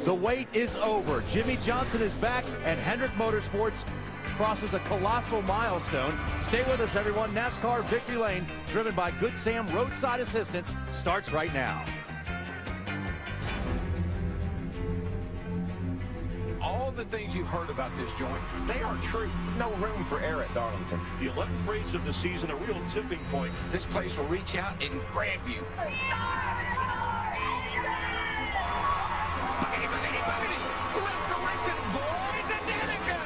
The wait is over. Jimmy Johnson is back, and Hendrick Motorsports crosses a colossal milestone. Stay with us, everyone. NASCAR Victory Lane, driven by Good Sam Roadside Assistance, starts right now. All the things you've heard about this joint, they are true. No room for error at Darlington. The 11th race of the season, a real tipping point. This place will reach out and grab you. Restoration, boys and Danica!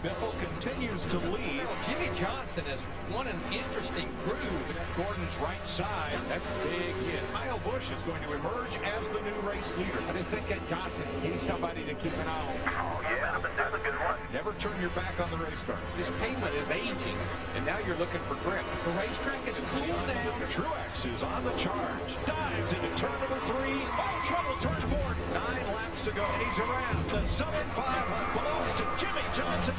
Biffle continues to lead. Jimmy Johnson has won an interesting groove. Gordon's right side. That's a big hit. Kyle Busch is going to emerge as the new race leader. I just think that Johnson, he's somebody to keep an eye on. Oh, yeah, that's a good one. Never turn your back on the race car. This pavement is aging, and now you're looking for grip. The racetrack is cooled down. Truex is on the charge. Dives into turn number 3. Oh, trouble, turn 4. 9 laps to go, and he's around. The Southern 500 belongs to Jimmy Johnson.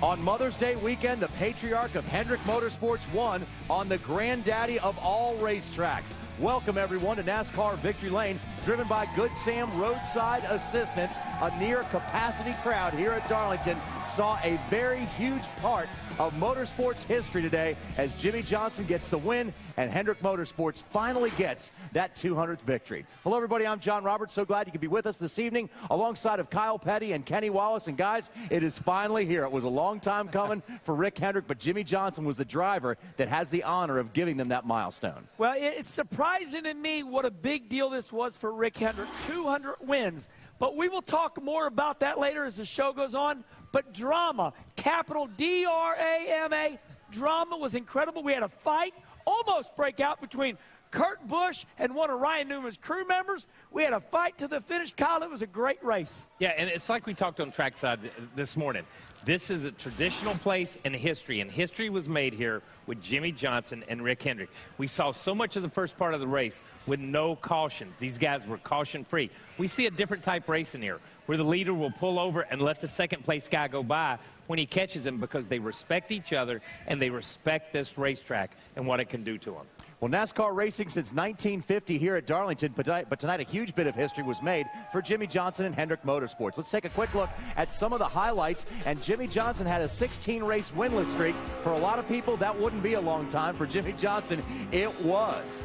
On Mother's Day weekend, the patriarch of Hendrick Motorsports won on the granddaddy of all racetracks. Welcome, everyone, to NASCAR Victory Lane, driven by Good Sam Roadside Assistance. A near-capacity crowd here at Darlington saw a very huge part of motorsports history today as Jimmy Johnson gets the win and Hendrick Motorsports finally gets that 200th victory. Hello, everybody. I'm John Roberts. So glad you could be with us this evening alongside of Kyle Petty and Kenny Wallace. And, guys, it is finally here. It was a long time coming for Rick Hendrick, but Jimmy Johnson was the driver that has the honor of giving them that milestone. Well, it's surprising to me what a big deal this was for Rick Hendrick. 200 wins. But we will talk more about that later as the show goes on. But drama, capital D-R-A-M-A, drama was incredible. We had a fight, almost break out between Kurt Busch and one of Ryan Newman's crew members. We had a fight to the finish. Kyle, it was a great race. Yeah, and it's like we talked on trackside this morning. This is a traditional place in history, and history was made here with Jimmy Johnson and Rick Hendrick. We saw so much of the first part of the race with no cautions. These guys were caution-free. We see a different type racing here where the leader will pull over and let the second-place guy go by when he catches him because they respect each other and they respect this racetrack and what it can do to them. Well, NASCAR racing since 1950 here at Darlington, but tonight a huge bit of history was made for Jimmy Johnson and Hendrick Motorsports. Let's take a quick look at some of the highlights. And Jimmy Johnson had a 16-race winless streak. For a lot of people, that wouldn't be a long time. For Jimmy Johnson, it was.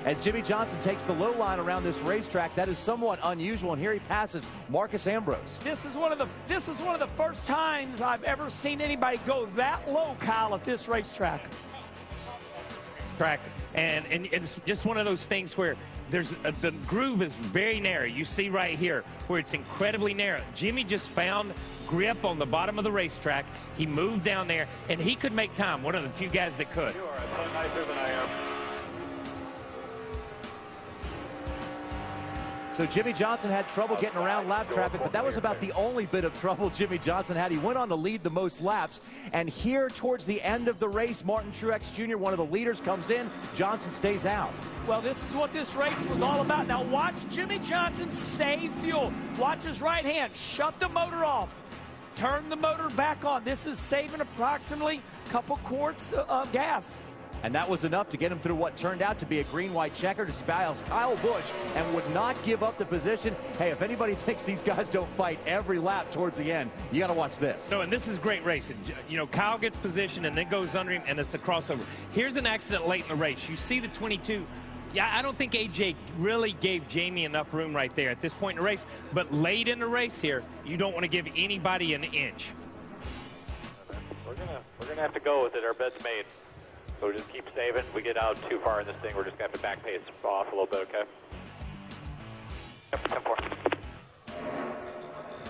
As Jimmy Johnson takes the low line around this racetrack, that is somewhat unusual, and here he passes Marcus Ambrose. This is one of the first times I've ever seen anybody go that low, Kyle, at this racetrack. And it's just one of those things where the groove is very narrow. You see right here where it's incredibly narrow. Jimmy just found grip on the bottom of the racetrack. He moved down there, and he could make time. One of the few guys that could. You are a ton nicer than I am. So Jimmy Johnson had trouble getting around lap traffic, but that was about the only bit of trouble Jimmy Johnson had. He went on to lead the most laps, and here towards the end of the race, Martin Truex Jr., one of the leaders, comes in. Johnson stays out. Well, this is what this race was all about. Now watch Jimmy Johnson save fuel. Watch his right hand. Shut the motor off. Turn the motor back on. This is saving approximately a couple quarts of gas. And that was enough to get him through what turned out to be a green-white checker to Kyle Busch, and would not give up the position. Hey, if anybody thinks these guys don't fight every lap towards the end, you got to watch this. No, and this is great racing. You know, Kyle gets position and then goes under him, and it's a crossover. Here's an accident late in the race. You see the 22. Yeah, I don't think AJ really gave Jamie enough room right there at this point in the race. But late in the race here, you don't want to give anybody an inch. We're gonna have to go with it. Our bed's made. So we'll just keep saving. If we get out too far in this thing, we're just going to have to back pace off a little bit, okay? Yep, 10-4.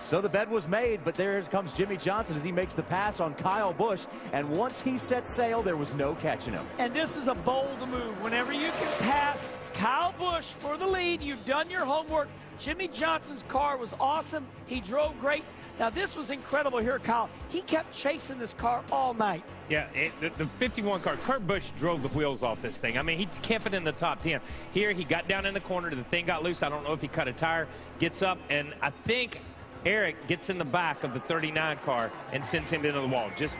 So the bet was made, but there comes Jimmy Johnson as he makes the pass on Kyle Busch. And once he set sail, there was no catching him. And this is a bold move. Whenever you can pass Kyle Busch for the lead, you've done your homework. Jimmy Johnson's car was awesome. He drove great. Now, this was incredible here, Kyle. He kept chasing this car all night. Yeah, the 51 car, Kurt Busch drove the wheels off this thing. I mean, he kept it in the top 10. Here, he got down in the corner. The thing got loose. I don't know if he cut a tire, gets up, and I think Eric gets in the back of the 39 car and sends him into the wall. Just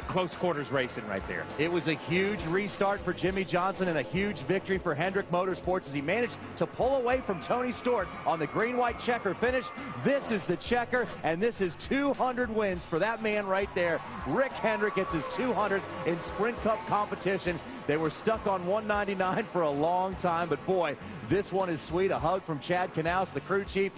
close quarters racing right there. It was a huge restart for Jimmy Johnson and a huge victory for Hendrick Motorsports as he managed to pull away from Tony Stewart on the green-white checker finish. This is the checker, and this is 200 wins for that man right there. Rick Hendrick gets his 200th in Sprint Cup competition. They were stuck on 199 for a long time, but boy, this one is sweet. A hug from Chad Knaus, the crew chief.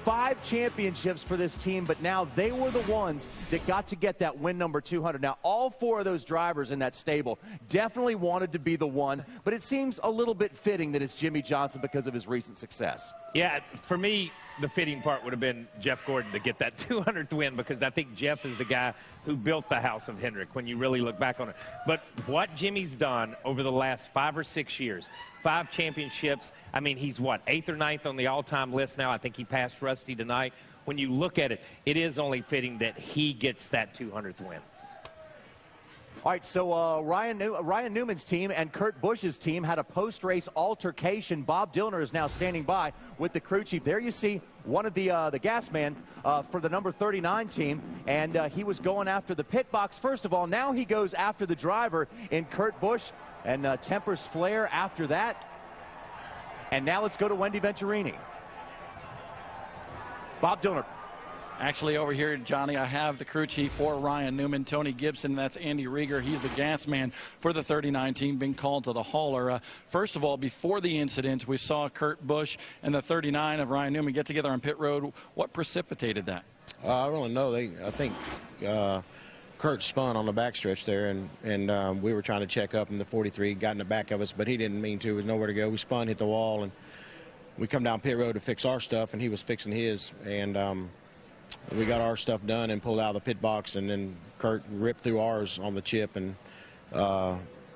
5 championships for this team, but now they were the ones that got to get that win number 200. Now, all 4 of those drivers in that stable definitely wanted to be the one, but it seems a little bit fitting that it's Jimmy Johnson because of his recent success. Yeah, for me, the fitting part would have been Jeff Gordon to get that 200th win, because I think Jeff is the guy who built the house of Hendrick when you really look back on it. But what Jimmy's done over the last 5 or 6 years, 5 championships. I mean, he's what, 8th or 9th on the all-time list now. I think he passed Rusty tonight. When you look at it, it is only fitting that he gets that 200th win. All right, so Ryan Newman's team and Kurt Busch's team had a post-race altercation. Bob Dillner is now standing by with the crew chief. There you see one of the gas man for the number 39 team, and he was going after the pit box first of all. Now he goes after the driver in Kurt Busch and tempers flare after that. And now let's go to Wendy Venturini. Bob Dillner. Actually, over here, Johnny, I have the crew chief for Ryan Newman, Tony Gibson. That's Andy Rieger. He's the gas man for the 39 team, being called to the hauler. First of all, before the incident, we saw Kurt Busch and the 39 of Ryan Newman get together on pit road. What precipitated that? I don't know. I think Kurt spun on the backstretch there, and we were trying to check up, and the 43 got in the back of us, but he didn't mean to. There was nowhere to go. We spun, hit the wall, and we come down pit road to fix our stuff, and he was fixing his, and we got our stuff done and pulled out of the pit box, and then Kurt ripped through ours on the chip, and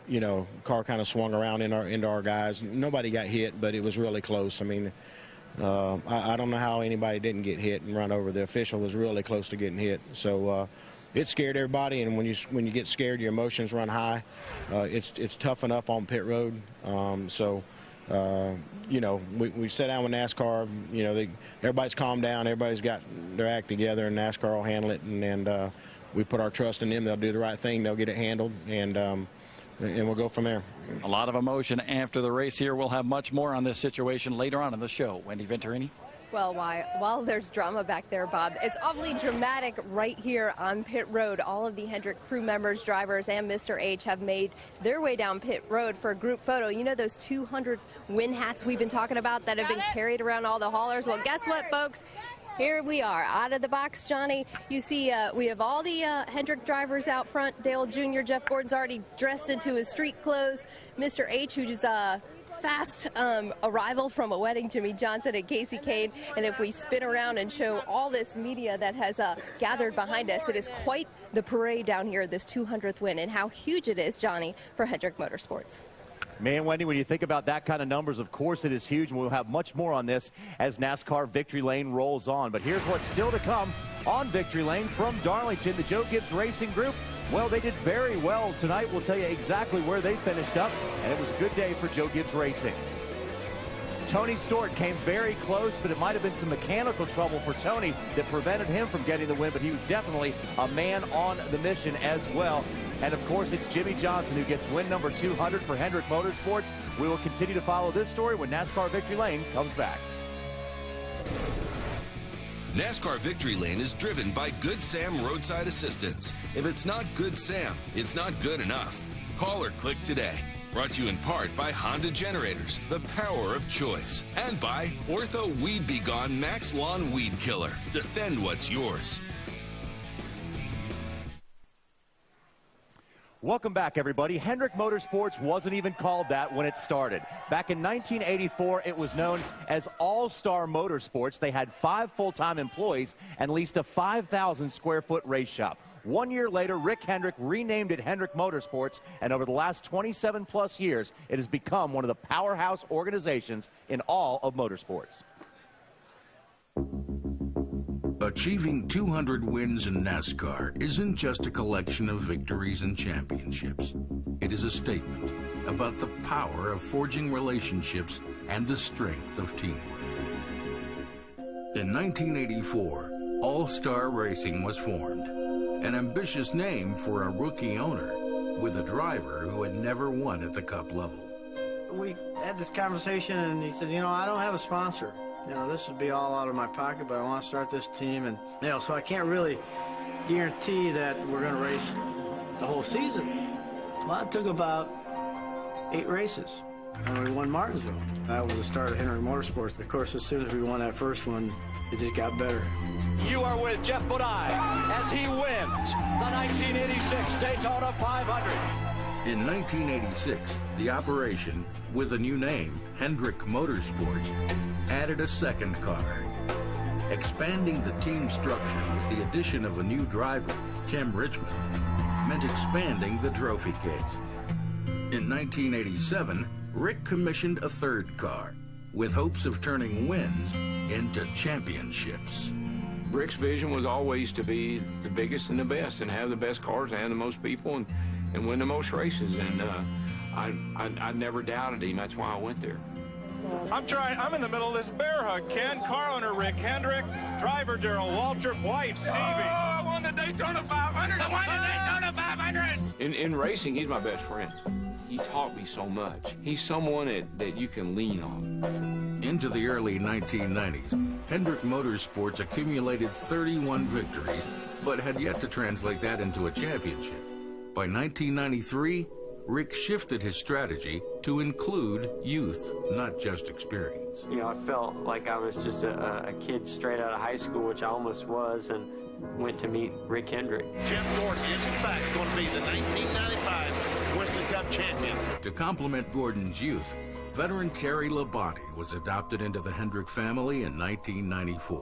you know, car kind of swung around into our guys. Nobody got hit, but it was really close. I mean, I don't know how anybody didn't get hit and run over. The official was really close to getting hit, so it scared everybody. And when you get scared, your emotions run high. It's tough enough on pit road, you know, we sat down with NASCAR. You know, everybody's calmed down. Everybody's got their act together, and NASCAR will handle it. And we put our trust in them. They'll do the right thing. They'll get it handled, and we'll go from there. A lot of emotion after the race here. We'll have much more on this situation later on in the show. Wendy Venturini. Well, while there's drama back there, Bob, it's awfully dramatic right here on pit road. All of the Hendrick crew members, drivers, and Mr. H have made their way down pit road for a group photo. You know those 200 win hats we've been talking about that have been carried around all the haulers? Well, guess what, folks? Here we are, out of the box, Johnny. You see, we have all the Hendrick drivers out front. Dale Jr., Jeff Gordon's already dressed into his street clothes. Mr. H, who's fast arrival from a wedding, Jimmy Johnson and Casey Kane. And if we spin around and show all this media that has gathered behind us, it is quite the parade down here, this 200th win, and how huge it is, Johnny, for Hendrick Motorsports. Man, Wendy, when you think about that kind of numbers, of course it is huge, and we'll have much more on this as NASCAR Victory Lane rolls on. But here's what's still to come on Victory Lane from Darlington. The Joe Gibbs Racing Group, well, they did very well tonight. We'll tell you exactly where they finished up, and it was a good day for Joe Gibbs Racing. Tony Stewart came very close, but it might have been some mechanical trouble for Tony that prevented him from getting the win, but he was definitely a man on the mission as well. And, of course, it's Jimmy Johnson who gets win number 200 for Hendrick Motorsports. We will continue to follow this story when NASCAR Victory Lane comes back. NASCAR Victory Lane is driven by Good Sam Roadside Assistance. If it's not Good Sam, it's not good enough. Call or click today. Brought to you in part by Honda Generators, the power of choice. And by Ortho Weed Be Gone Max Lawn Weed Killer. Defend what's yours. Welcome back, everybody. Hendrick Motorsports wasn't even called that when it started. Back in 1984, it was known as All-Star Motorsports. They had 5 full-time employees and leased a 5,000-square-foot race shop. 1 year later, Rick Hendrick renamed it Hendrick Motorsports, and over the last 27-plus years, it has become one of the powerhouse organizations in all of motorsports. Achieving 200 wins in NASCAR isn't just a collection of victories and championships. It is a statement about the power of forging relationships and the strength of teamwork. In 1984, All-Star Racing was formed, an ambitious name for a rookie owner with a driver who had never won at the Cup level. We had this conversation, and he said, I don't have a sponsor. This would be all out of my pocket, but I want to start this team, and, so I can't really guarantee that we're going to race the whole season. Well, it took about 8 races, and we won Martinsville. That was the start of Hendrick Motorsports. Of course, as soon as we won that first one, it just got better. You are with Jeff Bodine as he wins the 1986 Daytona 500. In 1986, the operation, with a new name, Hendrick Motorsports, added a second car. Expanding the team structure with the addition of a new driver, Tim Richmond, meant expanding the trophy case. In 1987, Rick commissioned a third car, with hopes of turning wins into championships. Rick's vision was always to be the biggest and the best, and have the best cars, and have the most people, and win the most races. And I never doubted him. That's why I went there. I'm in the middle of this bear hug, Ken. Car owner Rick Hendrick, driver Darrell Waltrip, wife Stevie. I won the Daytona 500. I won the Daytona 500. In racing, he's my best friend. He taught me so much. He's someone that you can lean on. Into the early 1990s, Hendrick Motorsports accumulated 31 victories, but had yet to translate that into a championship. By 1993, Rick shifted his strategy to include youth, not just experience. I felt like I was just a kid straight out of high school, which I almost was, and went to meet Rick Hendrick. Jeff Gordon is in fact going to be the 1995 Winston Cup champion. To complement Gordon's youth, veteran Terry Labonte was adopted into the Hendrick family in 1994.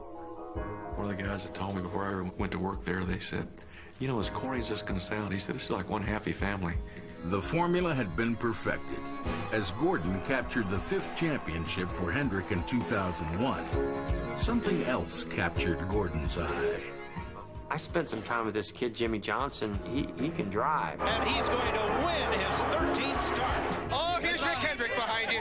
One of the guys that told me before I went to work there, they said, as corny as this is going to sound, he said, this is like one happy family. The formula had been perfected, as Gordon captured the 5th championship for Hendrick in 2001. Something else captured Gordon's eye. I spent some time with this kid, Jimmy Johnson. He can drive. And he's going to win his 13th start. Oh, here's Rick Hendrick behind you.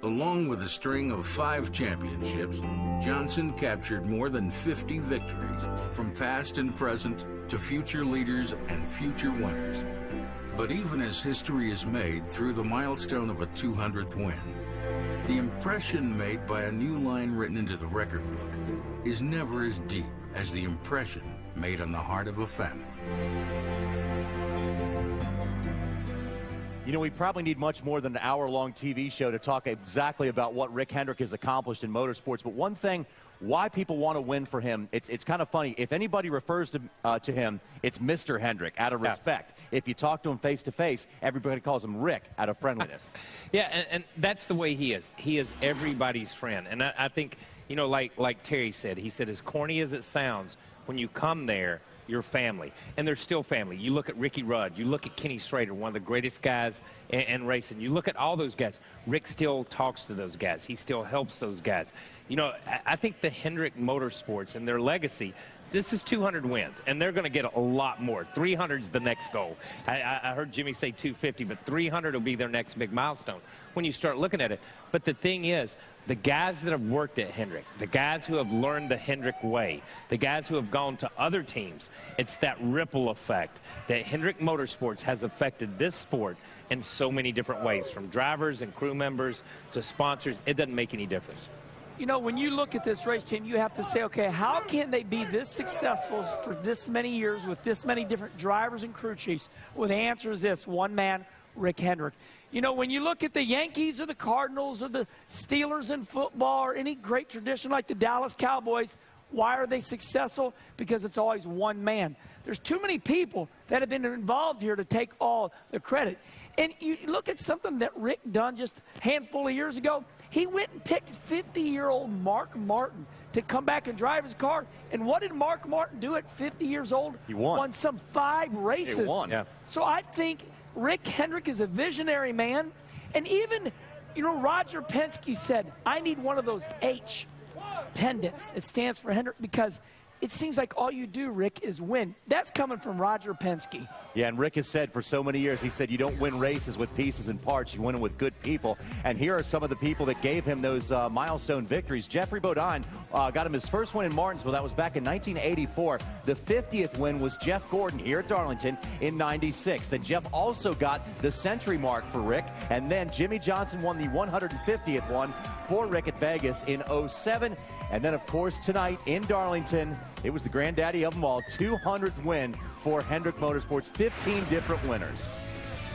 Along with a string of 5 championships, Johnson captured more than 50 victories, from past and present to future leaders and future winners. But even as history is made through the milestone of a 200th win, the impression made by a new line written into the record book is never as deep as the impression made on the heart of a family. We probably need much more than an hour-long TV show to talk exactly about what Rick Hendrick has accomplished in motorsports. But one thing, why people want to win for him, it's kind of funny. If anybody refers to him, it's Mr. Hendrick, out of respect. If you talk to him face-to-face, everybody calls him Rick, out of friendliness. Yeah, and that's the way he is. He is everybody's friend. And I think, like Terry said, he said, as corny as it sounds, when you come there, you're family. And they're still family. You look at Ricky Rudd. You look at Kenny Schrader, one of the greatest guys in racing. You look at all those guys. Rick still talks to those guys. He still helps those guys. I think the Hendrick Motorsports and their legacy, this is 200 wins, and they're going to get a lot more. 300 is the next goal. I heard Jimmy say 250, but 300 will be their next big milestone when you start looking at it. But the thing is, the guys that have worked at Hendrick, the guys who have learned the Hendrick way, the guys who have gone to other teams, it's that ripple effect that Hendrick Motorsports has affected this sport in so many different ways, from drivers and crew members to sponsors. It doesn't make any difference. When you look at this race team, you have to say, okay, how can they be this successful for this many years with this many different drivers and crew chiefs? Well, the answer is this: one man, Rick Hendrick. When you look at the Yankees or the Cardinals or the Steelers in football or any great tradition like the Dallas Cowboys, why are they successful? Because it's always one man. There's too many people that have been involved here to take all the credit. And you look at something that Rick done just a handful of years ago. He went and picked 50-year-old Mark Martin to come back and drive his car. And what did Mark Martin do at 50 years old? He won. Won some 5 races. He won. Yeah. So I think Rick Hendrick is a visionary man. And even, Roger Penske said, I need one of those H pendants. It stands for Hendrick because it seems like all you do, Rick, is win. That's coming from Roger Penske. Yeah, and Rick has said for so many years, he said you don't win races with pieces and parts, you win them with good people. And here are some of the people that gave him those milestone victories. Jeffrey Bodine got him his first win in Martinsville. That was back in 1984. The 50th win was Jeff Gordon here at Darlington in 96. Then Jeff also got the century mark for Rick. And then Jimmy Johnson won the 150th one for Rick at Vegas in 07. And then, of course, tonight in Darlington, it was the granddaddy of them all, 200th win for Hendrick Motorsports, 15 different winners.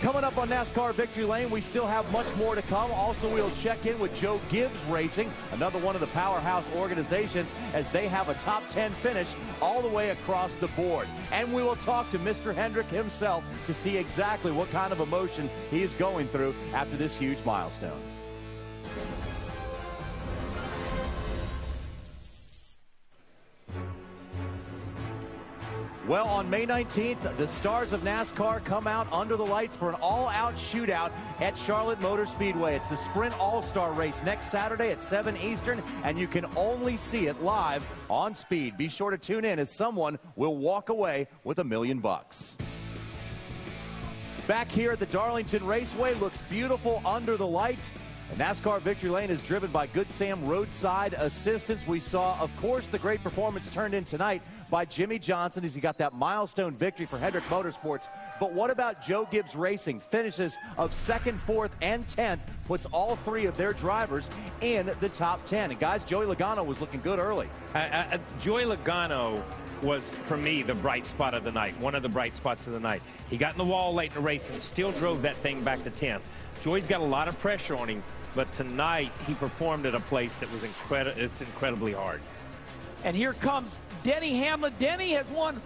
Coming up on NASCAR Victory Lane, we still have much more to come. Also, we'll check in with Joe Gibbs Racing, another one of the powerhouse organizations, as they have a top 10 finish all the way across the board. And we will talk to Mr. Hendrick himself to see exactly what kind of emotion he is going through after this huge milestone. Well, on May 19th, the stars of NASCAR come out under the lights for an all-out shootout at Charlotte Motor Speedway. It's the Sprint All-Star Race next Saturday at 7 Eastern, and you can only see it live on Speed. Be sure to tune in, as someone will walk away with $1 million. Back here at the Darlington Raceway, looks beautiful under the lights. And NASCAR Victory Lane is driven by Good Sam Roadside Assistance. We saw, of course, the great performance turned in tonight by Jimmy Johnson as he got that milestone victory for Hendrick Motorsports. But what about Joe Gibbs Racing? Finishes of 2nd, 4th, and 10th, puts all three of their drivers in the top 10. And guys, Joey Logano was looking good early. Joey Logano was, for me, the bright spot of the night, one of the bright spots of the night. He got in the wall late in the race and still drove that thing back to 10th. Joey's got a lot of pressure on him, but tonight he performed at a place that was incredibly hard. And here comes Denny Hamlin. Denny has won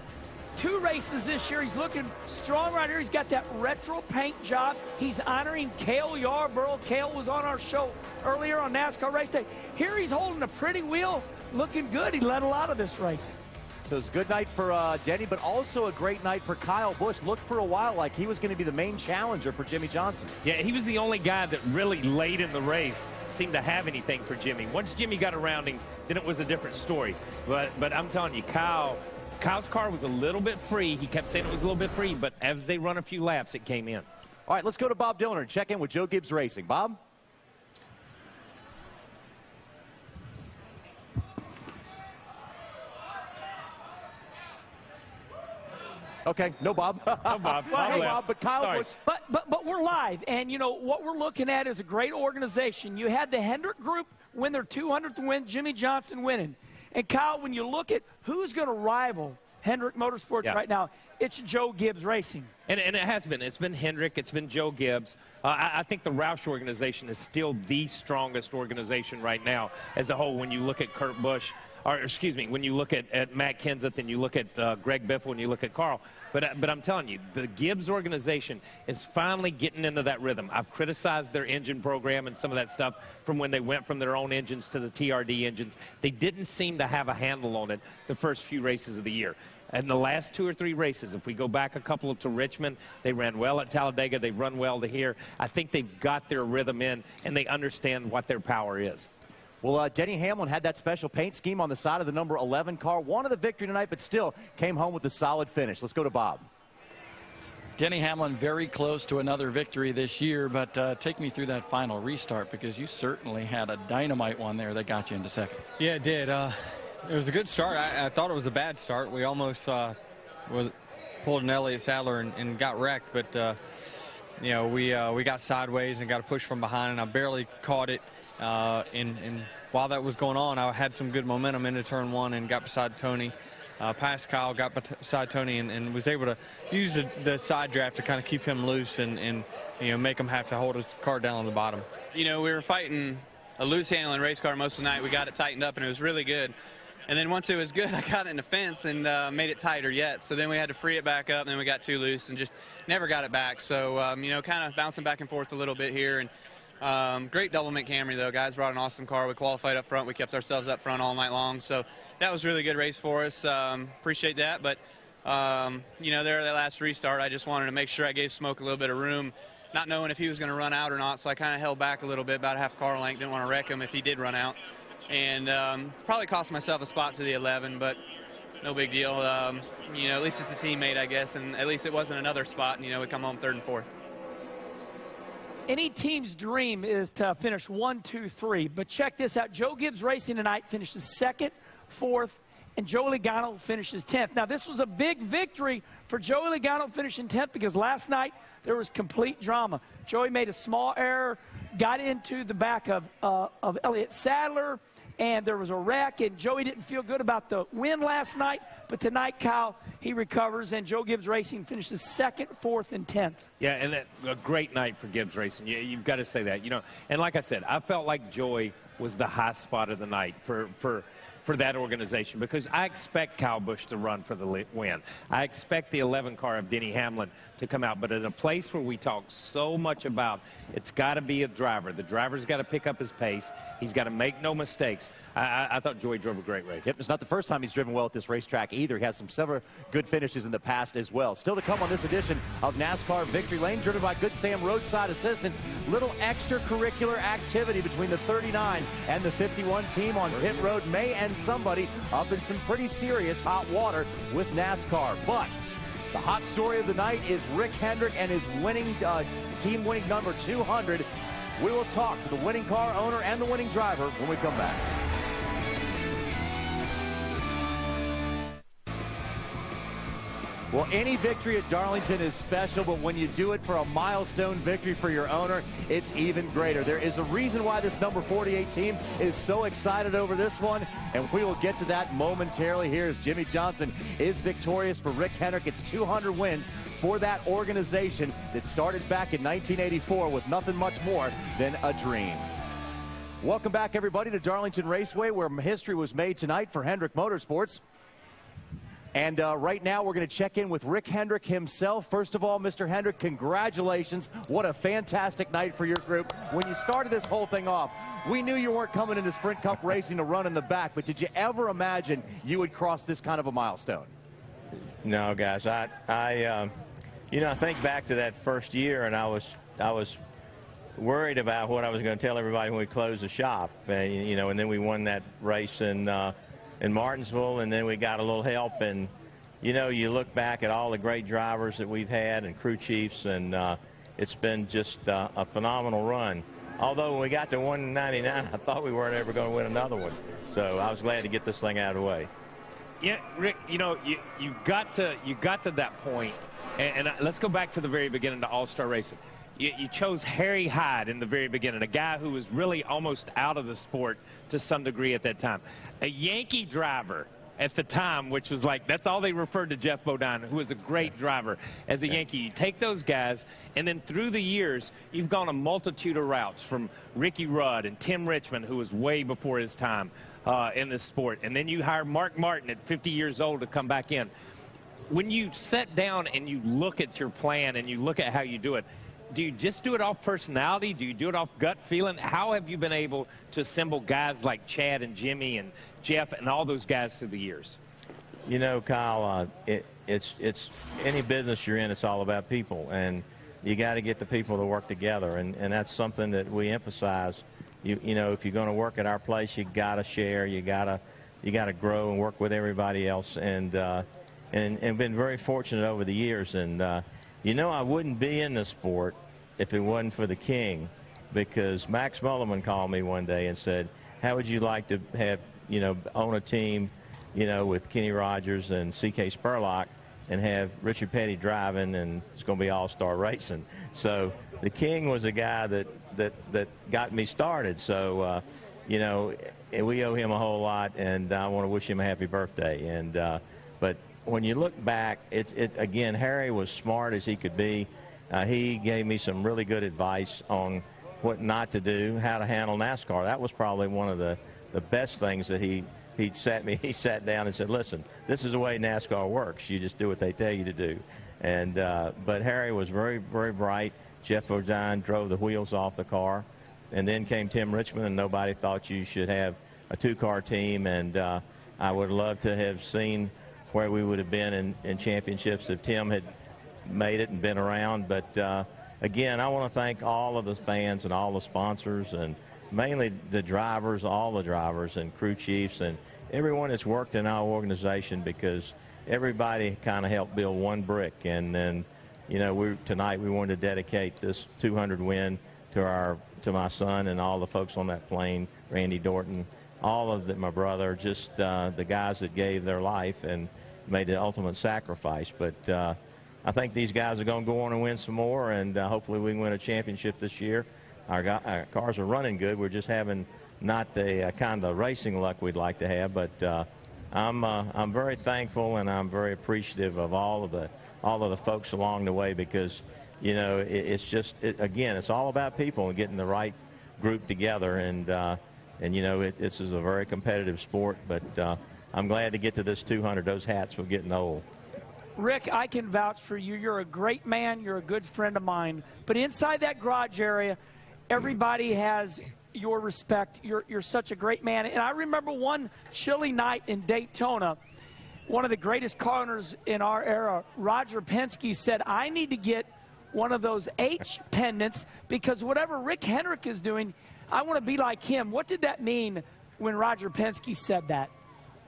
2 races this year. He's looking strong right here. He's got that retro paint job. He's honoring Cale Yarborough. Cale was on our show earlier on NASCAR Race Day. Here he's holding a pretty wheel, looking good. He led a lot of this race. So it's a good night for Denny, but also a great night for Kyle Busch. Looked for a while like he was going to be the main challenger for Jimmy Johnson. Yeah, he was the only guy that really late in the race seemed to have anything for Jimmy. Once Jimmy got around him, then it was a different story. But I'm telling you, Kyle's car was a little bit free. He kept saying it was a little bit free, but as they run a few laps, it came in. All right, let's go to Bob Dillner and check in with Joe Gibbs Racing. Bob? Okay, no Bob. No Bob. Well, hey, Bob, but Kyle Busch. But we're live, and you know what we're looking at is a great organization. You had the Hendrick Group win their 200th win, Jimmy Johnson winning. And Kyle, when you look at who's going to rival Hendrick Motorsports right now, it's Joe Gibbs Racing. And it has been. It's been Hendrick. It's been Joe Gibbs. I think the Roush organization is still the strongest organization right now as a whole when you look at Kurt Busch. Or, excuse me, when you look at Matt Kenseth and you look at Greg Biffle and you look at Carl. But I'm telling you, the Gibbs organization is finally getting into that rhythm. I've criticized their engine program and some of that stuff from when they went from their own engines to the TRD engines. They didn't seem to have a handle on it the first few races of the year. And the last 2 or 3 races, if we go back a couple to Richmond, they ran well at Talladega. They've run well to here. I think they've got their rhythm in, and they understand what their power is. Well, Denny Hamlin had that special paint scheme on the side of the number 11 car. Wanted the victory tonight, but still came home with a solid finish. Let's go to Bob. Denny Hamlin very close to another victory this year, but take me through that final restart, because you certainly had a dynamite one there that got you into second. Yeah, it did. It was a good start. I thought it was a bad start. We almost pulled an Elliott Sadler and got wrecked, but you know, we got sideways and got a push from behind, and I barely caught it. And while that was going on, I had some good momentum into turn 1 and got beside Tony, past Kyle, got beside Tony, and was able to use the side draft to kind of keep him loose and you know, make him have to hold his car down on the bottom. You know, we were fighting a loose handling race car most of the night. We got it tightened up, and it was really good. And then once it was good, I got it in the fence and made it tighter yet. So then we had to free it back up, and then we got too loose and just never got it back. So, you know, kind of bouncing back and forth a little bit here. And great double mint Camry, though. Guys brought an awesome car. We qualified up front. We kept ourselves up front all night long. So that was a really good race for us. Appreciate that. But, you know, there, that last restart, I just wanted to make sure I gave Smoke a little bit of room, not knowing if he was going to run out or not. So I kind of held back a little bit, about a half car length. Didn't want to wreck him if he did run out. And probably cost myself a spot to the 11. But no big deal. You know, at least it's a teammate, I guess, and at least it wasn't another spot, and, you know, we come home 3rd and 4th. Any team's dream is to finish 1, 2, 3. But check this out. Joe Gibbs Racing tonight finishes 2nd, 4th, and Joey Logano finishes 10th. Now, this was a big victory for Joey Logano finishing 10th because last night there was complete drama. Joey made a small error, got into the back of Elliott Sadler, and there was a wreck, and Joey didn't feel good about the win last night. But tonight, Kyle, he recovers, and Joe Gibbs Racing finishes 2nd, 4th, and 10th. Yeah, and a great night for Gibbs Racing. You've got to say that. You know, and like I said, I felt like Joey was the high spot of the night for that organization because I expect Kyle Busch to run for the win. I expect the 11 car of Denny Hamlin to come out. But in a place where we talk so much about it's got to be a driver. The driver's got to pick up his pace. He's got to make no mistakes. I thought Joey drove a great race. Yep, it's not the first time he's driven well at this racetrack either. He has several good finishes in the past as well. Still to come on this edition of NASCAR Victory Lane, driven by Good Sam Roadside Assistance. Little extracurricular activity between the 39 and the 51 team on pit road may end somebody up in some pretty serious hot water with NASCAR. But the hot story of the night is Rick Hendrick and his winning team winning number 200. We will talk to the winning car owner and the winning driver when we come back. Well, any victory at Darlington is special, but when you do it for a milestone victory for your owner, it's even greater. There is a reason why this number 48 team is so excited over this one, and we will get to that momentarily here as Jimmy Johnson is victorious for Rick Hendrick. It's 200 wins for that organization that started back in 1984 with nothing much more than a dream. Welcome back, everybody, to Darlington Raceway, where history was made tonight for Hendrick Motorsports. And right now, we're going to check in with Rick Hendrick himself. First of all, Mr. Hendrick, congratulations. What a fantastic night for your group. When you started this whole thing off, we knew you weren't coming into Sprint Cup racing to run in the back, but did you ever imagine you would cross this kind of a milestone? No, guys. I think back to that first year, and I was worried about what I was going to tell everybody when we closed the shop. And then we won that race in Martinsville, and then we got a little help. And you look back at all the great drivers that we've had and crew chiefs, and it's been just a phenomenal run. Although when we got to 199, I thought we weren't ever going to win another one. So I was glad to get this thing out of the way. Yeah, Rick, you got to that point, and let's go back to the very beginning of All-Star Racing. You chose Harry Hyde in the very beginning, a guy who was really almost out of the sport to some degree at that time. A Yankee driver at the time, which was like, that's all they referred to Jeff Bodine, who was a great driver as a Yankee. You take those guys, and then through the years, you've gone a multitude of routes from Ricky Rudd and Tim Richmond, who was way before his time in this sport. And then you hire Mark Martin at 50 years old to come back in. When you sit down and you look at your plan and you look at how you do it, do you just do it off personality? Do you do it off gut feeling? How have you been able to assemble guys like Chad and Jimmy and Jeff and all those guys through the years? Kyle, it's any business you're in, it's all about people. And you got to get the people to work together. And that's something that we emphasize. If you're going to work at our place, you got to share. You got to grow and work with everybody else. And been very fortunate over the years. And, I wouldn't be in the sport if it wasn't for the King, because Max Mullerman called me one day and said, how would you like to have, own a team, with Kenny Rogers and C.K. Spurlock and have Richard Petty driving, and it's going to be all-star racing. So the King was a guy that got me started. So, we owe him a whole lot, and I want to wish him a happy birthday. And but when you look back, again, Harry was smart as he could be. He gave me some really good advice on what not to do, how to handle NASCAR. That was probably one of the best things that he sat down and said, listen, this is the way NASCAR works. You just do what they tell you to do. And but Harry was very, very bright. Jeff Bodine drove the wheels off the car. And then came Tim Richmond, and nobody thought you should have a two-car team. And I would love to have seen where we would have been in championships if Tim had made it and been around. But again, I want to thank all of the fans and all the sponsors, and mainly the drivers, all the drivers and crew chiefs and everyone that's worked in our organization, because everybody kind of helped build one brick. And then, you know, tonight we wanted to dedicate this 200 win to my son and all the folks on that plane, Randy Dorton, all of them, my brother, just the guys that gave their life and made the ultimate sacrifice. But I think these guys are going to go on and win some more, and hopefully we can win a championship this year. Our cars are running good. We're just having not the kind of racing luck we'd like to have. But I'm very thankful, and I'm very appreciative of all of the folks along the way, because, you know, it's just, again, it's all about people and getting the right group together. And you know, this is a very competitive sport, but I'm glad to get to this 200. Those hats were getting old. Rick, I can vouch for you. You're a great man. You're a good friend of mine. But inside that garage area, everybody has your respect. You're such a great man. And I remember one chilly night in Daytona, one of the greatest car owners in our era, Roger Penske, said, I need to get one of those H pendants, because whatever Rick Hendrick is doing, I want to be like him. What did that mean when Roger Penske said that?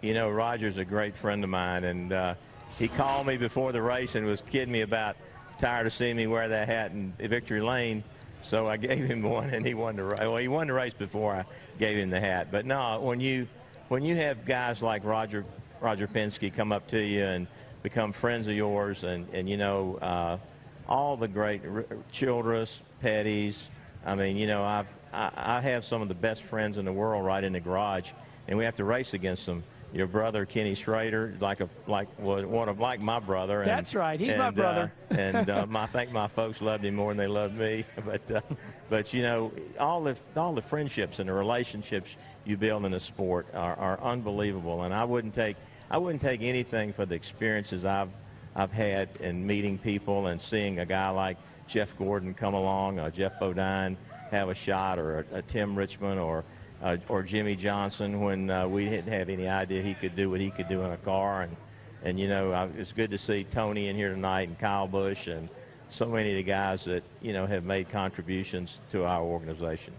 You know, Roger's a great friend of mine, and he called me before the race and was kidding me about tired of seeing me wear that hat in Victory Lane. So I gave him one, and he won the race. Well, he won the race before I gave him the hat. But no, when you have guys like Roger Penske come up to you and become friends of yours, and you know, all the great Childress, Petty's. I mean, you know, I have some of the best friends in the world right in the garage, and we have to race against them. Your brother Kenny Schrader, like my brother. And, that's right, he's my brother. And I think my folks loved him more than they loved me. But you know, all the friendships and the relationships you build in the sport are unbelievable. And I wouldn't take anything for the experiences I've had in meeting people and seeing a guy like Jeff Gordon come along, Jeff Bodine have a shot, or a Tim Richmond, or Jimmy Johnson, when we didn't have any idea he could do what he could do in a car. And you know, it's good to see Tony in here tonight, and Kyle Busch, and so many of the guys that, you know, have made contributions to our organization.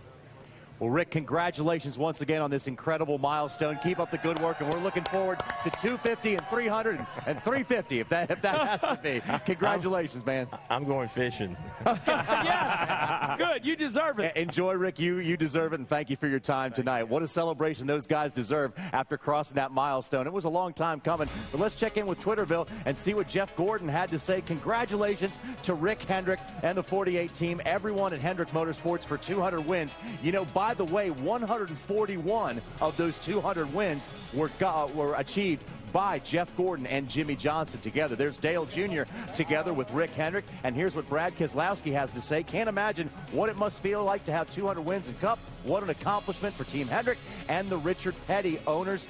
Well, Rick, congratulations once again on this incredible milestone. Keep up the good work, and we're looking forward to 250 and 300 and 350 if that has to be. Congratulations, man. I'm going fishing. Yes, good. You deserve it. Enjoy, Rick. You deserve it, and thank you for your time tonight. What a celebration those guys deserve after crossing that milestone. It was a long time coming, but let's check in with Twitterville and see what Jeff Gordon had to say. Congratulations to Rick Hendrick and the 48 team, everyone at Hendrick Motorsports for 200 wins. You know, by the way, 141 of those 200 wins were achieved by Jeff Gordon and Jimmy Johnson together. There's Dale Jr. together with Rick Hendrick, and here's what Brad Keselowski has to say. Can't imagine what it must feel like to have 200 wins in Cup. What an accomplishment for Team Hendrick and the Richard Petty owners,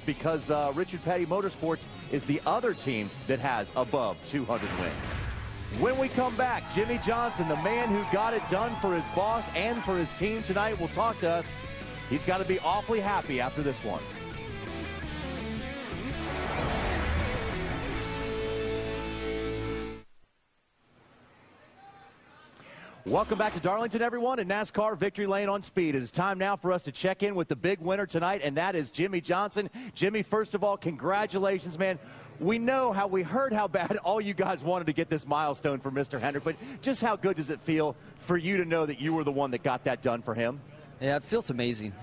because Richard Petty Motorsports is the other team that has above 200 wins. When we come back, Jimmy Johnson, the man who got it done for his boss and for his team tonight, will talk to us. He's got to be awfully happy after this one. Welcome back to Darlington, everyone, and NASCAR Victory Lane on Speed. It is time now for us to check in with the big winner tonight, and that is Jimmy Johnson. Jimmy, first of all, congratulations, man. We heard how bad all you guys wanted to get this milestone for Mr. Hendrick, but just how good does it feel for you to know that you were the one that got that done for him? Yeah, it feels amazing.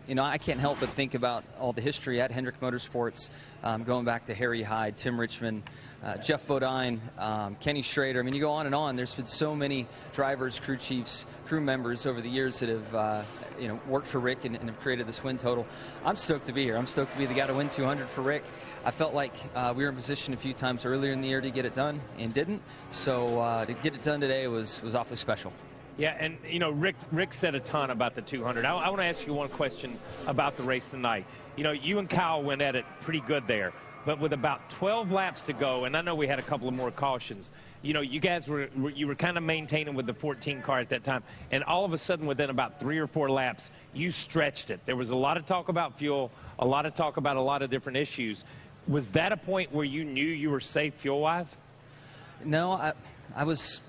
You know, I can't help but think about all the history at Hendrick Motorsports, going back to Harry Hyde, Tim Richmond, Jeff Bodine, Kenny Schrader. I mean, you go on and on. There's been so many drivers, crew chiefs, crew members over the years that have, you know, worked for Rick and have created this win total. I'm stoked to be here. I'm stoked to be the guy to win 200 for Rick. I felt like we were in position a few times earlier in the year to get it done and didn't. So to get it done today was awfully special. Yeah, and, you know, Rick said a ton about the 200. I want to ask you one question about the race tonight. You know, you and Kyle went at it pretty good there, but with about 12 laps to go, and I know we had a couple of more cautions, you know, you guys were kind of maintaining with the 14 car at that time, and all of a sudden within about 3 or 4 laps, you stretched it. There was a lot of talk about fuel, a lot of talk about a lot of different issues. Was that a point where you knew you were safe fuel-wise? No, I was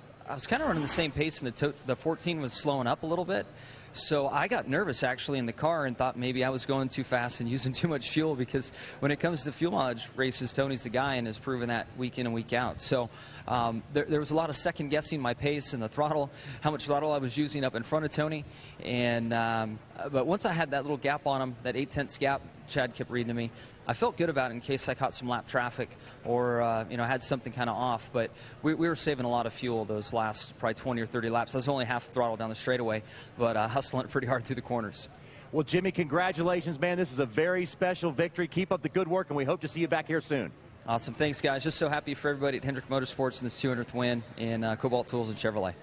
kind of running the same pace, and the 14 was slowing up a little bit. So I got nervous actually in the car and thought maybe I was going too fast and using too much fuel, because when it comes to fuel mileage races, Tony's the guy and has proven that week in and week out. So there was a lot of second guessing my pace and the throttle, how much throttle I was using up in front of Tony. And but once I had that little gap on him, that 0.8 gap, Chad kept reading to me, I felt good about it in case I caught some lap traffic or had something kind of off. But we were saving a lot of fuel those last probably 20 or 30 laps. I was only half throttle down the straightaway, but hustling pretty hard through the corners. Well, Jimmy, congratulations, man. This is a very special victory. Keep up the good work, and we hope to see you back here soon. Awesome. Thanks, guys. Just so happy for everybody at Hendrick Motorsports in this 200th win in Cobalt Tools and Chevrolet.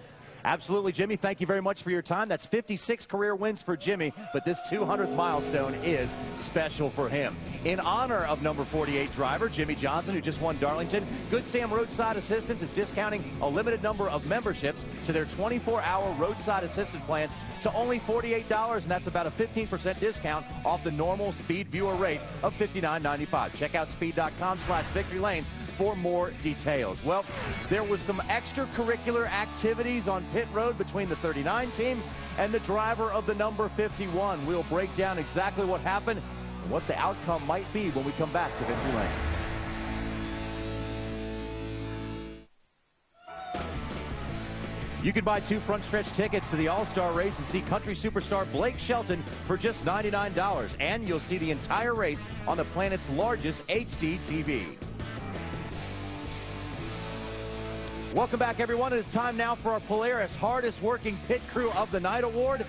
Absolutely, Jimmy. Thank you very much for your time. That's 56 career wins for Jimmy, but this 200th milestone is special for him. In honor of number 48 driver Jimmy Johnson, who just won Darlington, Good Sam Roadside Assistance is discounting a limited number of memberships to their 24-hour roadside assistance plans to only $48, and that's about a 15% discount off the normal Speed Viewer rate of $59.95. Check out speed.com/victorylane for more details. Well, there was some extracurricular activities on pit road between the 39 team and the driver of the number 51. We'll break down exactly what happened and what the outcome might be when we come back to Victory Lane. You can buy 2 front stretch tickets to the All-Star race and see country superstar Blake Shelton for just $99. And you'll see the entire race on the planet's largest HD TV. Welcome back, everyone. It is time now for our Polaris Hardest Working Pit Crew of the Night Award.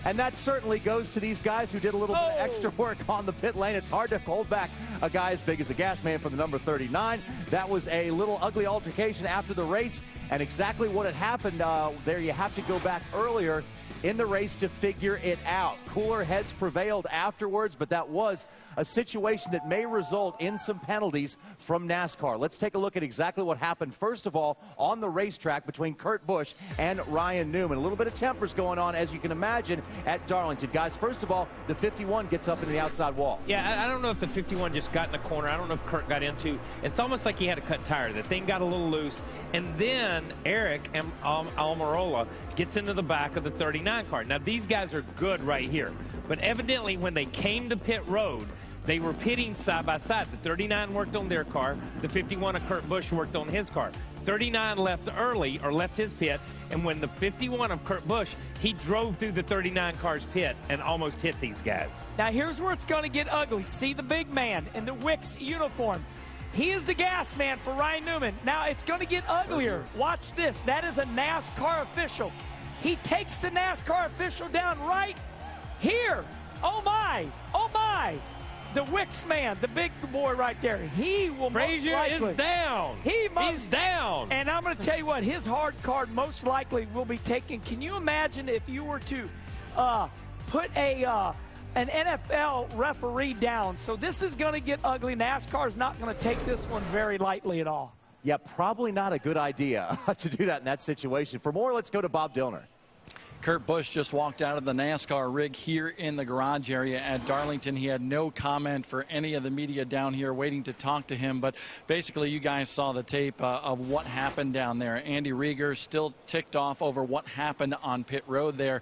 And that certainly goes to these guys who did a little bit of extra work on the pit lane. It's hard to hold back a guy as big as the gas man from the number 39. That was a little ugly altercation after the race. And exactly what had happened there, you have to go back earlier in the race to figure it out. Cooler heads prevailed afterwards, but that was a situation that may result in some penalties from NASCAR. Let's take a look at exactly what happened, first of all, on the racetrack between Kurt Busch and Ryan Newman. A little bit of tempers going on, as you can imagine, at Darlington. Guys, first of all, the 51 gets up into the outside wall. Yeah, I don't know if the 51 just got in the corner. I don't know if Kurt got into. It's almost like he had a cut tire. The thing got a little loose, and then Eric Almirola gets into the back of the 39 car. Now, these guys are good right here, but evidently when they came to pit road, they were pitting side by side. The 39 worked on their car. The 51 of Kurt Busch worked on his car. 39 left early, or left his pit, and when the 51 of Kurt Busch, he drove through the 39 car's pit and almost hit these guys. Now, here's where it's going to get ugly. See the big man in the Wicks uniform. He is the gas man for Ryan Newman. Now, it's going to get uglier. Watch this. That is a NASCAR official. He takes the NASCAR official down right here. Oh, my. Oh, my. The Wicks man, the big boy right there. He will Frazier most likely. is down. He's down. And I'm going to tell you what, his hard card most likely will be taken. Can you imagine if you were to put an NFL referee down? So this is going to get ugly. NASCAR is not going to take this one very lightly at all. Yeah, probably not a good idea to do that in that situation. For more, let's go to Bob Dillner. Kurt Busch just walked out of the NASCAR rig here in the garage area at Darlington. He had no comment for any of the media down here waiting to talk to him. But basically, you guys saw the tape of what happened down there. Andy Rieger still ticked off over what happened on pit road there.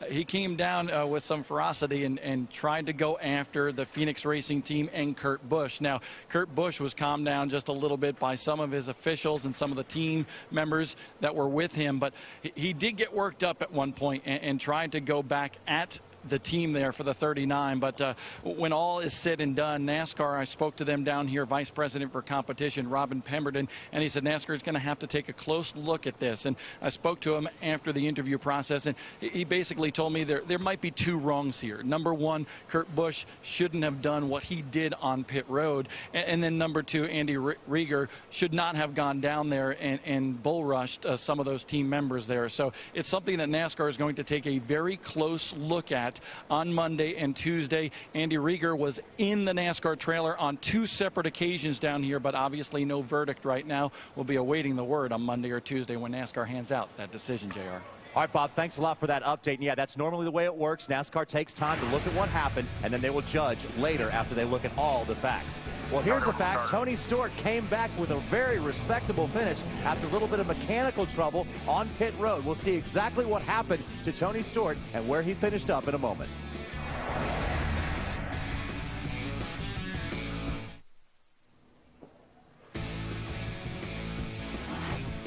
He came down with some ferocity and tried to go after the Phoenix Racing Team and Kurt Busch. Now, Kurt Busch was calmed down just a little bit by some of his officials and some of the team members that were with him. But he did get worked up at one point and tried to go back at the team there for the 39. But when all is said and done, NASCAR, I spoke to them down here, Vice President for Competition, Robin Pemberton, and he said NASCAR is going to have to take a close look at this. And I spoke to him after the interview process, and he basically told me there might be 2 wrongs here. Number 1, Kurt Busch shouldn't have done what he did on pit road. And then number 2, Andy Rieger should not have gone down there and bull rushed some of those team members there. So it's something that NASCAR is going to take a very close look at on Monday and Tuesday. Andy Rieger was in the NASCAR trailer on 2 separate occasions down here, but obviously no verdict right now. We'll be awaiting the word on Monday or Tuesday when NASCAR hands out that decision, JR. All right, Bob, thanks a lot for that update. And yeah, that's normally the way it works. NASCAR takes time to look at what happened, and then they will judge later after they look at all the facts. Well, here's the fact. Tony Stewart came back with a very respectable finish after a little bit of mechanical trouble on pit road. We'll see exactly what happened to Tony Stewart and where he finished up in a moment.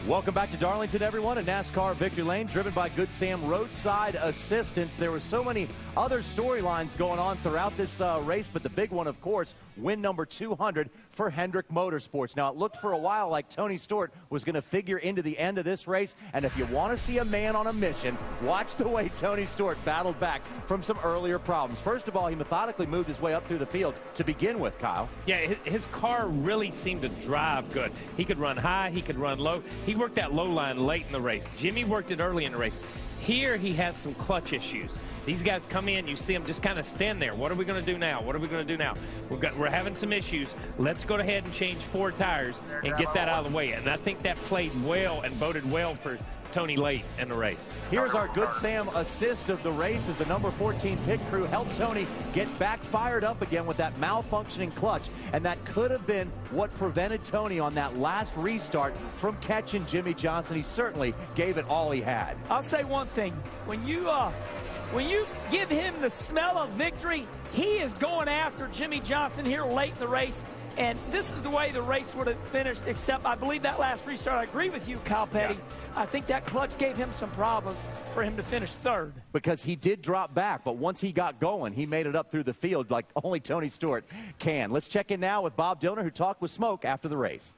Welcome back to Darlington, everyone, at NASCAR Victory Lane, driven by Good Sam Roadside Assistance. There were so many other storylines going on throughout this race, but the big one, of course, win number 200 for Hendrick Motorsports. Now, it looked for a while like Tony Stewart was going to figure into the end of this race, and if you want to see a man on a mission, watch the way Tony Stewart battled back from some earlier problems. First of all, he methodically moved his way up through the field to begin with, Kyle. Yeah, his car really seemed to drive good. He could run high, he could run low. He worked that low line late in the race. Jimmy worked it early in the race. Here he has some clutch issues. These guys come in, you see them just kind of stand there. What are we going to do now? What are we going to do now? We're having some issues. Let's go ahead and change 4 tires and get that out of the way. And I think that played well and boded well for Tony late in the race. Here's our Good Sam assist of the race as the number 14 pit crew helped Tony get back fired up again with that malfunctioning clutch, and that could have been what prevented Tony on that last restart from catching Jimmy Johnson. He certainly gave it all he had. I'll say one thing. When you give him the smell of victory, he is going after Jimmy Johnson here late in the race. And this is the way the race would have finished, except I believe that last restart, I agree with you, Kyle Petty. Yeah. I think that clutch gave him some problems for him to finish third. Because he did drop back, but once he got going, he made it up through the field like only Tony Stewart can. Let's check in now with Bob Dillner, who talked with Smoke after the race.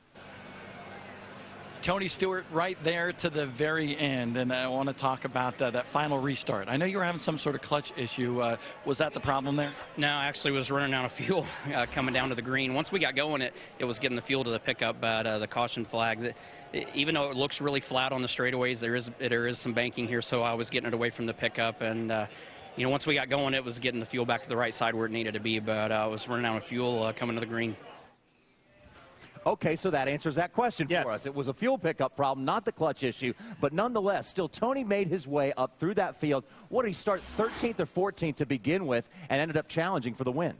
Tony Stewart right there to the very end, and I want to talk about that final restart. I know you were having some sort of clutch issue. Was that the problem there? No, actually was running out of fuel coming down to the green. Once we got going, it was getting the fuel to the pickup, but the caution flags, even though it looks really flat on the straightaways, there is some banking here, so I was getting it away from the pickup, and once we got going, it was getting the fuel back to the right side where it needed to be, but I was running out of fuel coming to the green. Okay, so that answers that question for us. It was a fuel pickup problem, not the clutch issue, but nonetheless, still Tony made his way up through that field. What did he start, 13th or 14th to begin with, and ended up challenging for the win?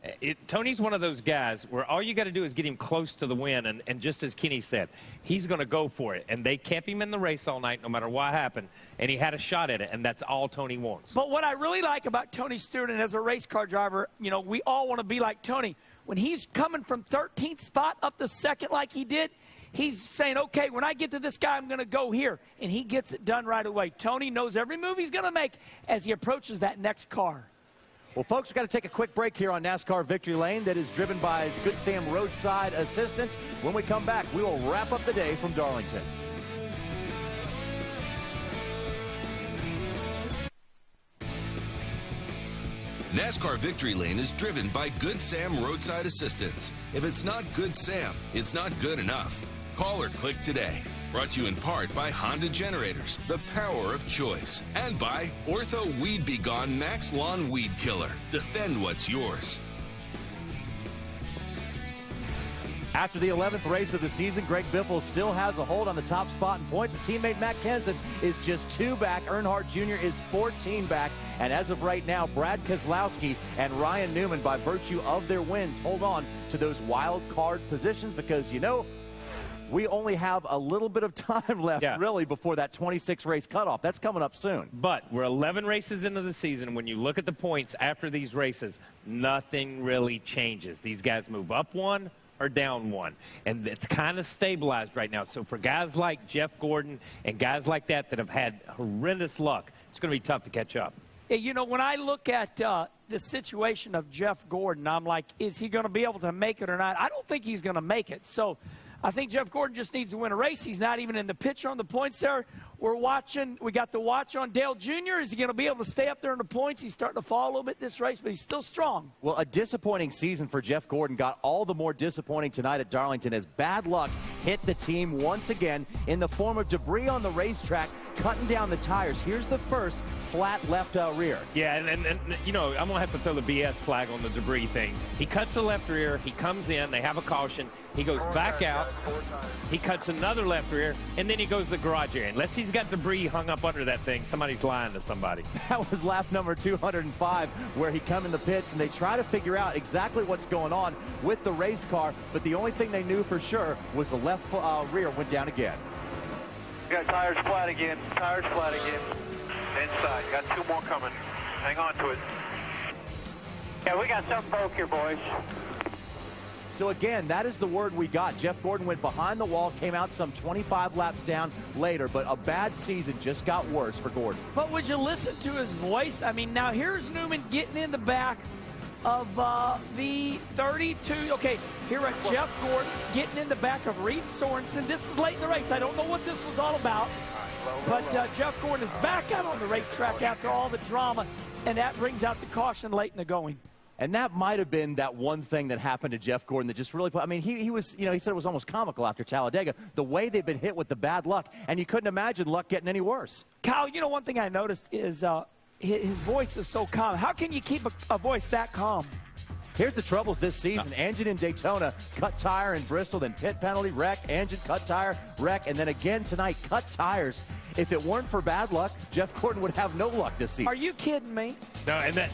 Tony's one of those guys where all you got to do is get him close to the win, and just as Kenny said, he's going to go for it. And they kept him in the race all night no matter what happened, and he had a shot at it, and that's all Tony wants. But what I really like about Tony Stewart, and as a race car driver, we all want to be like Tony. When he's coming from 13th spot up the second like he did, he's saying, okay, when I get to this guy, I'm going to go here. And he gets it done right away. Tony knows every move he's going to make as he approaches that next car. Well, folks, we've got to take a quick break here on NASCAR Victory Lane that is driven by Good Sam Roadside Assistance. When we come back, we will wrap up the day from Darlington. NASCAR Victory Lane is driven by Good Sam Roadside Assistance. If it's not Good Sam, it's not good enough. Call or click today. Brought to you in part by Honda Generators, the power of choice. And by Ortho Weed Be Gone Max Lawn Weed Killer. Defend what's yours. After the 11th race of the season, Greg Biffle still has a hold on the top spot in points, but teammate Matt Kenseth is just 2 back. Earnhardt Jr. is 14 back. And as of right now, Brad Keselowski and Ryan Newman, by virtue of their wins, hold on to those wild card positions because, we only have a little bit of time left, really, before that 26-race cutoff. That's coming up soon. But we're 11 races into the season. When you look at the points after these races, nothing really changes. These guys move up 1 or down 1, and it's kind of stabilized right now. So for guys like Jeff Gordon and guys like that have had horrendous luck, it's going to be tough to catch up. Yeah, when I look at the situation of Jeff Gordon, I'm like, is he going to be able to make it or not? I don't think he's going to make it. So I think Jeff Gordon just needs to win a race. He's not even in the picture on the points there. We got the watch on Dale Jr. Is he going to be able to stay up there in the points? He's starting to fall a little bit this race, but he's still strong. Well, a disappointing season for Jeff Gordon got all the more disappointing tonight at Darlington as bad luck hit the team once again in the form of debris on the racetrack cutting down the tires. Here's the first flat left rear. Yeah, and you know, I'm going to have to throw the BS flag on the debris thing. He cuts the left rear. He comes in. They have a caution. He goes back out. He cuts another left rear, and then he goes to the garage area. Unless he's got debris hung up under that thing, somebody's lying to somebody. That was lap number 205, where he come in the pits, and they try to figure out exactly what's going on with the race car, but the only thing they knew for sure was the left rear went down again. Got tires flat again. Tires flat again. Inside. Got 2 more coming. Hang on to it. Yeah, we got something broke here, boys. So again, that is the word we got. Jeff Gordon went behind the wall, came out some 25 laps down later, but a bad season just got worse for Gordon. But would you listen to his voice? I mean, now here's Newman getting in the back of the 32. Okay, here at Jeff Gordon getting in the back of Reed Sorensen. This is late in the race. I don't know what this was all about. But Jeff Gordon is back out on the racetrack after all the drama, and that brings out the caution late in the going. And that might have been that one thing that happened to Jeff Gordon that just really put, I mean, he was, you know, he said it was almost comical after Talladega, the way they've been hit with the bad luck, and you couldn't imagine luck getting any worse. Kyle, you know, one thing I noticed is his voice is so calm. How can you keep a voice that calm? Here's the troubles this season. Engine in Daytona, cut tire in Bristol, then pit penalty, wreck, engine, cut tire, wreck, and then again tonight, cut tires. If it weren't for bad luck, Jeff Gordon would have no luck this season. Are you kidding me? No, and that,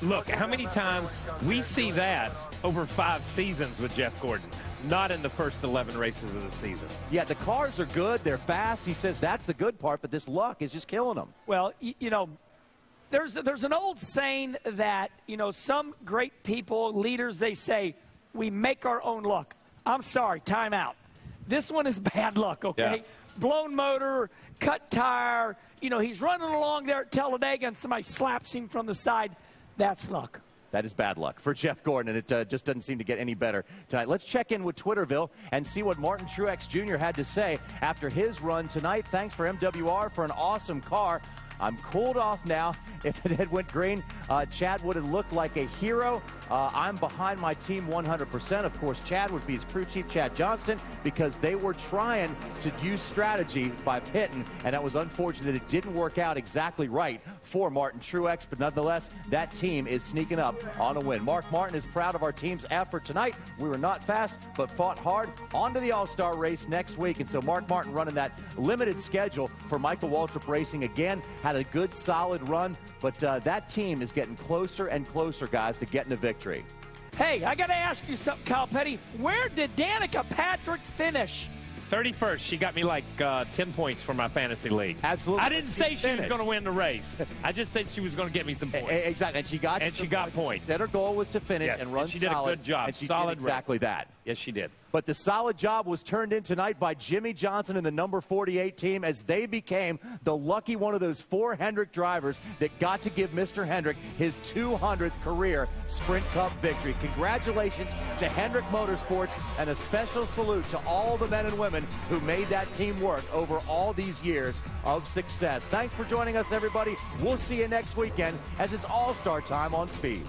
look, how many times we see that over 5 seasons with Jeff Gordon, not in the first 11 races of the season. Yeah, the cars are good. They're fast. He says that's the good part, but this luck is just killing them. Well, you know, there's an old saying that, you know, some great people, leaders, they say, we make our own luck. I'm sorry, time out. This one is bad luck, okay? Yeah. Blown motor, cut tire. You know, he's running along there at Talladega and somebody slaps him from the side. That's luck. That is bad luck for Jeff Gordon, and it just doesn't seem to get any better tonight. Let's check in with Twitterville and see what Martin Truex Jr. had to say after his run tonight. Thanks for MWR for an awesome car. I'm cooled off now. If it had went green, Chad would have looked like a hero. I'm behind my team 100%. Of course, Chad would be his crew chief, Chad Johnston, because they were trying to use strategy by pitting, and that was unfortunate. It didn't work out exactly right for Martin Truex, but nonetheless, that team is sneaking up on a win. Mark Martin is proud of our team's effort tonight. We were not fast, but fought hard. On to the All-Star race next week, and so Mark Martin running that limited schedule for Michael Waltrip Racing again. Had a good, solid run, but that team is getting closer and closer, guys, to getting a victory. Hey, I got to ask you something, Kyle Petty. Where did Danica Patrick finish? 31st. She got me like 10 points for my fantasy league. Absolutely. I didn't say she was going to win the race. I just said she was going to get me some points. Exactly, and she got points. She said her goal was to finish and run and she did solid, a good job. and she Solid did exactly race. that. Yes, she did. But the solid job was turned in tonight by Jimmy Johnson and the number 48 team as they became the lucky one of those 4 Hendrick drivers that got to give Mr. Hendrick his 200th career Sprint Cup victory. Congratulations to Hendrick Motorsports, and a special salute to all the men and women who made that team work over all these years of success. Thanks for joining us, everybody. We'll see you next weekend as it's All-Star time on Speed.